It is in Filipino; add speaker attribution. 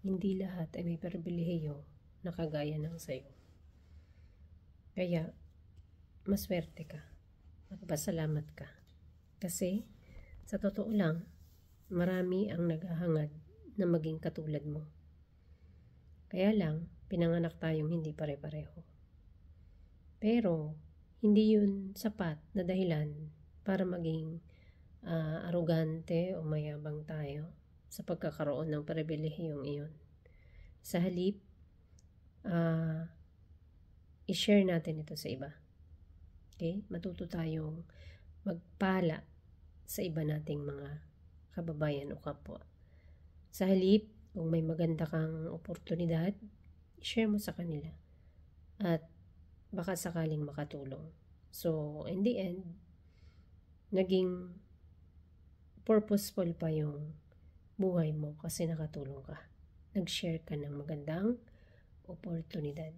Speaker 1: hindi lahat ay may pribilehiyo na kagaya ng sayo. Kaya, maswerte ka. Magpasalamat ka. Kasi, sa totoo lang, marami ang naghahangad na maging katulad mo. Kaya lang, pinanganak tayong hindi pare-pareho. Pero, hindi yun sapat na dahilan para maging arugante o mayabang tayo sa pagkakaroon ng pribilehiyong iyon. Sa halip, i-share natin ito sa iba. Okay? Matuto tayong magpala sa iba nating mga kababayan o kapwa. Sa halip, kung may maganda kang oportunidad, i-share mo sa kanila. At baka sakaling makatulong. So, in the end, naging purposeful pa yung buhay mo kasi nakatulong ka. Nag-share ka ng magandang oportunidad.